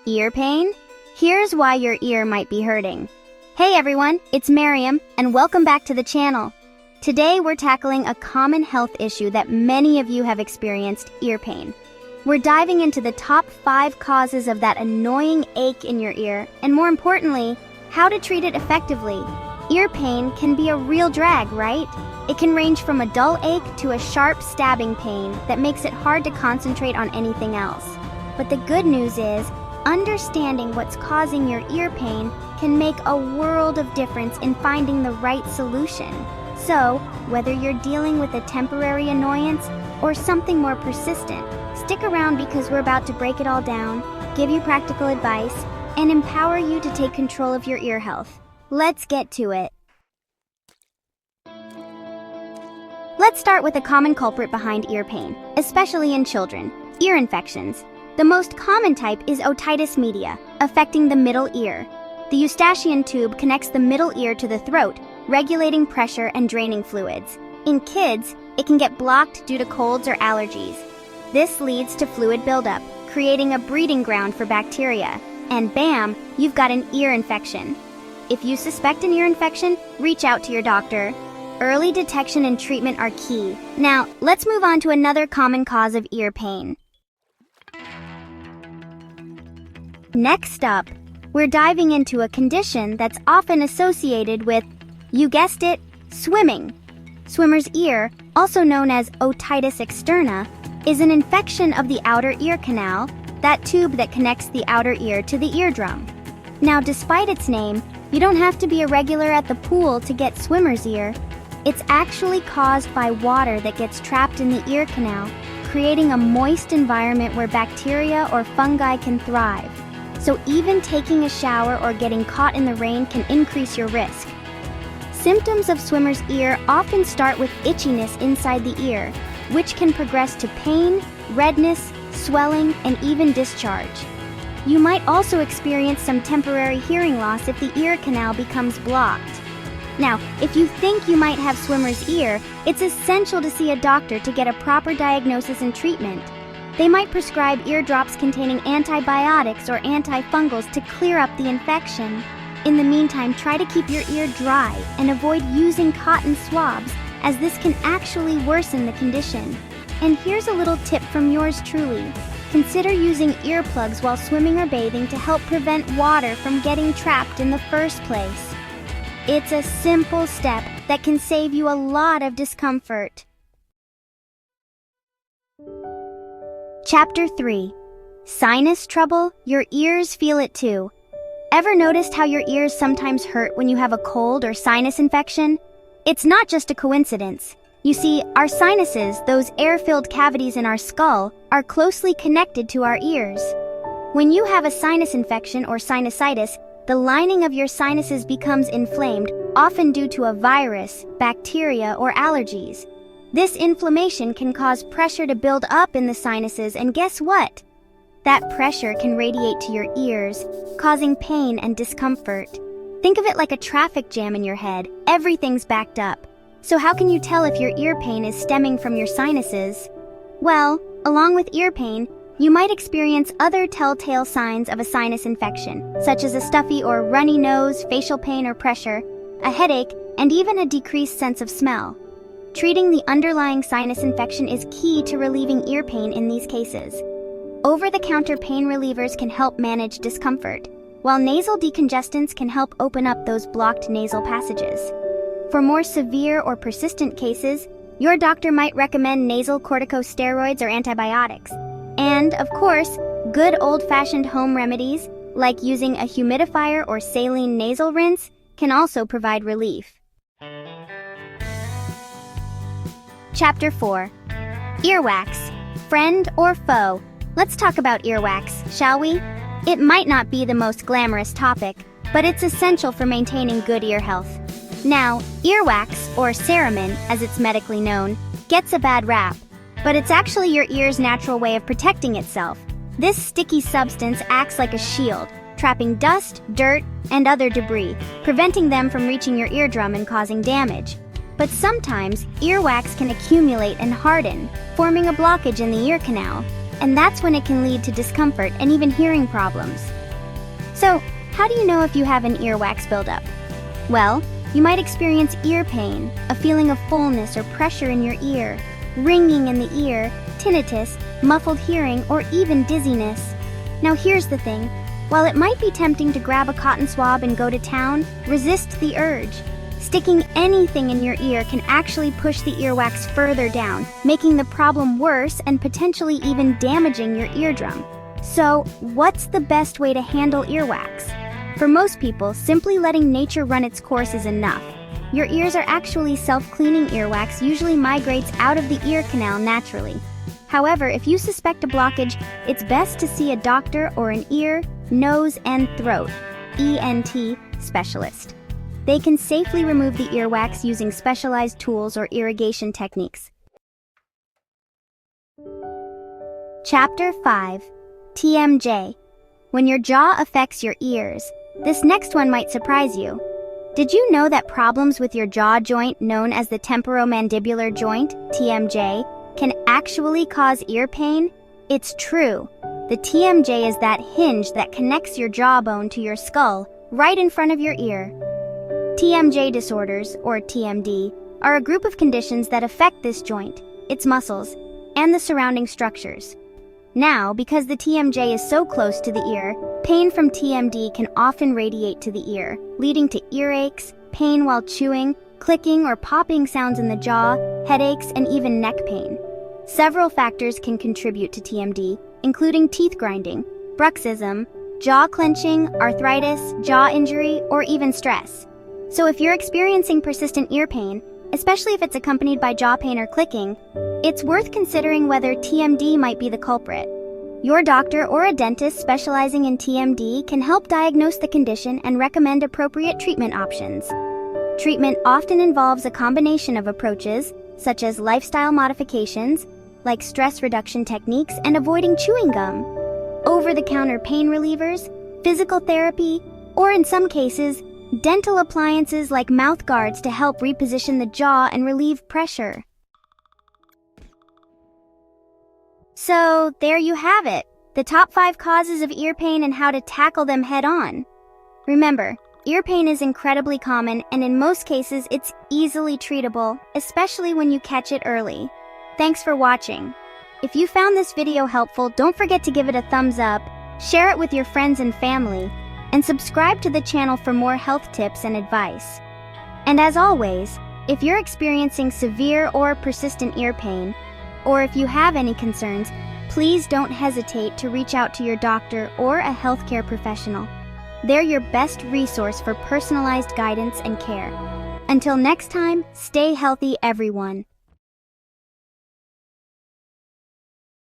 Ear pain? Here's why your ear might be hurting. Hey everyone, it's Miriam, and welcome back to the channel. Today we're tackling a common health issue that many of you have experienced, ear pain. We're diving into the top 5 causes of that annoying ache in your ear, and more importantly, how to treat it effectively. Ear pain can be a real drag, right? It can range from a dull ache to a sharp stabbing pain that makes it hard to concentrate on anything else. But the good news is, understanding what's causing your ear pain can make a world of difference in finding the right solution. So, whether you're dealing with a temporary annoyance or something more persistent, stick around because we're about to break it all down, give you practical advice, and empower you to take control of your ear health. Let's get to it. Let's start with a common culprit behind ear pain, especially in children: ear infections. The most common type is otitis media, affecting the middle ear. The eustachian tube connects the middle ear to the throat, regulating pressure and draining fluids. In kids, it can get blocked due to colds or allergies. This leads to fluid buildup, creating a breeding ground for bacteria. And bam, you've got an ear infection. If you suspect an ear infection, reach out to your doctor. Early detection and treatment are key. Now, let's move on to another common cause of ear pain. Next up, we're diving into a condition that's often associated with, you guessed it, swimming. Swimmer's ear, also known as otitis externa, is an infection of the outer ear canal, that tube that connects the outer ear to the eardrum. Now, despite its name, you don't have to be a regular at the pool to get swimmer's ear. It's actually caused by water that gets trapped in the ear canal, creating a moist environment where bacteria or fungi can thrive. So even taking a shower or getting caught in the rain can increase your risk. Symptoms of swimmer's ear often start with itchiness inside the ear, which can progress to pain, redness, swelling, and even discharge. You might also experience some temporary hearing loss if the ear canal becomes blocked. Now, if you think you might have swimmer's ear, it's essential to see a doctor to get a proper diagnosis and treatment. They might prescribe ear drops containing antibiotics or antifungals to clear up the infection. In the meantime, try to keep your ear dry and avoid using cotton swabs, as this can actually worsen the condition. And here's a little tip from yours truly. Consider using earplugs while swimming or bathing to help prevent water from getting trapped in the first place. It's a simple step that can save you a lot of discomfort. Chapter 3. Sinus trouble? Your ears feel it too. Ever noticed how your ears sometimes hurt when you have a cold or sinus infection? It's not just a coincidence. You see, our sinuses, those air-filled cavities in our skull, are closely connected to our ears. When you have a sinus infection or sinusitis, the lining of your sinuses becomes inflamed, often due to a virus, bacteria, or allergies. This inflammation can cause pressure to build up in the sinuses, and guess what? That pressure can radiate to your ears, causing pain and discomfort. Think of it like a traffic jam in your head. Everything's backed up. So how can you tell if your ear pain is stemming from your sinuses? Well, along with ear pain, you might experience other telltale signs of a sinus infection, such as a stuffy or runny nose, facial pain or pressure, a headache, and even a decreased sense of smell. Treating the underlying sinus infection is key to relieving ear pain in these cases. Over-the-counter pain relievers can help manage discomfort, while nasal decongestants can help open up those blocked nasal passages. For more severe or persistent cases, your doctor might recommend nasal corticosteroids or antibiotics. And, of course, good old-fashioned home remedies, like using a humidifier or saline nasal rinse, can also provide relief. Chapter 4. Earwax. Friend or foe? Let's talk about earwax, shall we? It might not be the most glamorous topic, but it's essential for maintaining good ear health. Now, earwax, or cerumen, as it's medically known, gets a bad rap, but it's actually your ear's natural way of protecting itself. This sticky substance acts like a shield, trapping dust, dirt, and other debris, preventing them from reaching your eardrum and causing damage. But sometimes, earwax can accumulate and harden, forming a blockage in the ear canal, and that's when it can lead to discomfort and even hearing problems. So, how do you know if you have an earwax buildup? Well, you might experience ear pain, a feeling of fullness or pressure in your ear, ringing in the ear, tinnitus, muffled hearing, or even dizziness. Now here's the thing. While it might be tempting to grab a cotton swab and go to town, resist the urge. Sticking anything in your ear can actually push the earwax further down, making the problem worse and potentially even damaging your eardrum. So, what's the best way to handle earwax? For most people, simply letting nature run its course is enough. Your ears are actually self-cleaning. Earwax usually migrates out of the ear canal naturally. However, if you suspect a blockage, it's best to see a doctor or an ear, nose, and throat (ENT) specialist. They can safely remove the earwax using specialized tools or irrigation techniques. Chapter 5. TMJ. When your jaw affects your ears. This next one might surprise you. Did you know that problems with your jaw joint, known as the temporomandibular joint, TMJ, can actually cause ear pain? It's true. The TMJ is that hinge that connects your jawbone to your skull, right in front of your ear. TMJ disorders, or TMD, are a group of conditions that affect this joint, its muscles, and the surrounding structures. Now, because the TMJ is so close to the ear, pain from TMD can often radiate to the ear, leading to earaches, pain while chewing, clicking or popping sounds in the jaw, headaches, and even neck pain. Several factors can contribute to TMD, including teeth grinding, bruxism, jaw clenching, arthritis, jaw injury, or even stress. So if you're experiencing persistent ear pain, especially if it's accompanied by jaw pain or clicking, it's worth considering whether TMD might be the culprit. Your doctor or a dentist specializing in TMD can help diagnose the condition and recommend appropriate treatment options. Treatment often involves a combination of approaches, such as lifestyle modifications, like stress reduction techniques and avoiding chewing gum, over-the-counter pain relievers, physical therapy, or in some cases, dental appliances like mouth guards to help reposition the jaw and relieve pressure. So, there you have it, the top 5 causes of ear pain and how to tackle them head-on. Remember, ear pain is incredibly common, and in most cases it's easily treatable, especially when you catch it early. Thanks for watching. If you found this video helpful, don't forget to give it a thumbs up, share it with your friends and family, and subscribe to the channel for more health tips and advice. And as always, if you're experiencing severe or persistent ear pain, or if you have any concerns, please don't hesitate to reach out to your doctor or a healthcare professional. They're your best resource for personalized guidance and care. Until next time, stay healthy, everyone.